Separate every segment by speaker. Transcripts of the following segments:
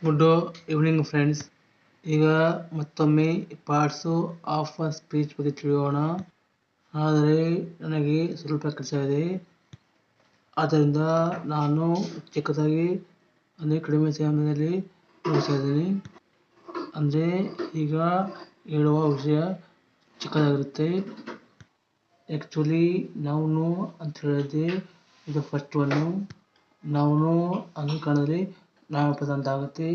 Speaker 1: Good evening friends. ಈಗ ಮತ್ತೊಮ್ಮೆ parts of speech ಬಗ್ಗೆ ತಿಳಿಯೋಣ. ಆದರೆ ನನಗೆ ಸ್ವಲ್ಪ ಕೆಲಸವಿದೆ, ಆದ್ದರಿಂದ ನಾನು ಚಿಕ್ಕದಾಗಿ ಅಂದರೆ ಕಡಿಮೆ ಸಮಯದಲ್ಲಿ ಮುಗಿಸ್ತಾ ಇದ್ದೀನಿ. ಅಂದರೆ ಈಗ ಹೇಳುವ ವಿಷಯ ಚಿಕ್ಕದಾಗಿರುತ್ತೆ. ಆ್ಯಕ್ಚುಲಿ ನೌನು ಅಂತ ಹೇಳಿದ್ರೆ ಇದು ಫಸ್ಟ್ ಒನ್ನು. ನೌನು ಅಂದರೆ ಕನ್ನಡದಲ್ಲಿ ನಾಮಪದ ಅಂತ ಆಗುತ್ತೆ.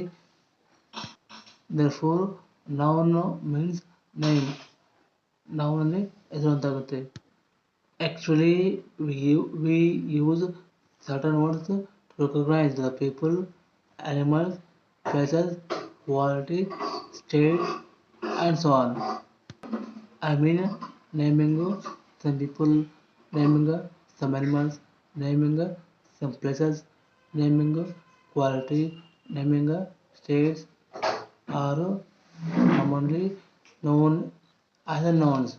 Speaker 1: Therefore, noun means name. Noun ಅಂದರೆ ಹೆಸರು ಅಂತ ಆಗುತ್ತೆ. Actually, we use certain words to recognize the people, animals, places, quality, state, and so on. I mean, naming some people, naming some animals, naming some places, naming quality, naming states are commonly known as nouns.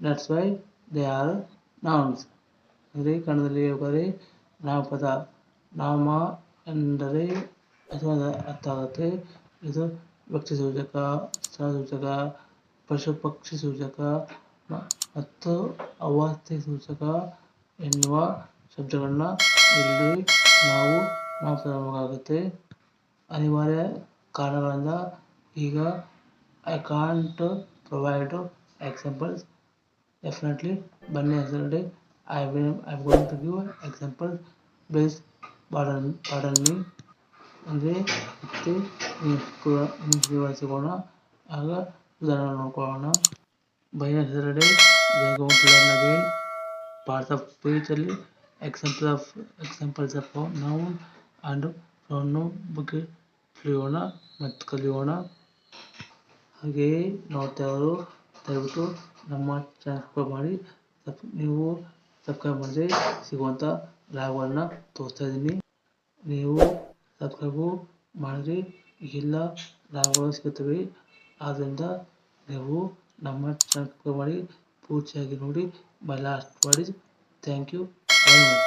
Speaker 1: That's why they are nouns. ಅಂದರೆ ಕನ್ನಡದಲ್ಲಿ ಹೇಳ್ಬೇಕಾದ್ರೆ ನಾಮಪದ. ನಾಮ ಎಂದರೆ ಹೆಸರು ಅರ್ಥ ಆಗುತ್ತೆ. ಇದು ವ್ಯಕ್ತಿ ಸೂಚಕ, ಸ್ಥಳ ಸೂಚಕ, ಪಶು ಪಕ್ಷಿ ಸೂಚಕ ಮತ್ತು ಅವಸ್ಥೆ ಸೂಚಕ ಎನ್ನುವ ಶಬ್ದಗಳನ್ನ ಇಲ್ಲಿ ನಾವು ನಾಮಪದ ಮಾಡಬೇಕಾಗುತ್ತೆ. ಅನಿವಾರ್ಯ ಕಾರಣಗಳಿಂದ ಈಗ I can't provide examples. Definitely ಬನ್ನಿ yesterday I'm going to give examples. Please pardon me. ಅಂದರೆ ಮತ್ತೆ ವಿವರಿಸಿಕೊಳ್ಳೋಣ. ಆಗ ಉದಾಹರಣೆ ನೋಡ್ಕೊಳ್ಳೋಣ. By yesterday we are going to learn again parts of speech ಅಲ್ಲಿ examples of noun and pronoun ಬಗ್ಗೆ ತಿಳಿಯೋಣ ಮತ್ತು ಕಲಿಯೋಣ. ಹಾಗೆಯೇ ನೋಡ್ತಾ ಇರೋರು ದಯವಿಟ್ಟು ನಮ್ಮ ಚಾನಲ್ ಸಬ್ಸ್ಕ್ರೈಬ್ ಮಾಡಿ. ನೀವು ಸಬ್ಸ್ಕ್ರೈಬ್ ಮಾಡಿದ್ರೆ ಸಿಗುವಂಥ ಲಾಭಗಳನ್ನ ತೋರಿಸ್ತಾ ಇದ್ದೀನಿ. ನೀವು ಸಬ್ಸ್ಕ್ರೈಬು ಮಾಡಿದ್ರೆ ಎಲ್ಲ ಲಾಭಗಳು ಸಿಗುತ್ತವೆ. ಆದ್ದರಿಂದ ನೀವು ನಮ್ಮ ಚಾನಲ್ ಸಬ್ಸ್ಕ್ರೈಬ್ ಮಾಡಿ, ಪೂರ್ತಿಯಾಗಿ ನೋಡಿ. My last word is thank you very much.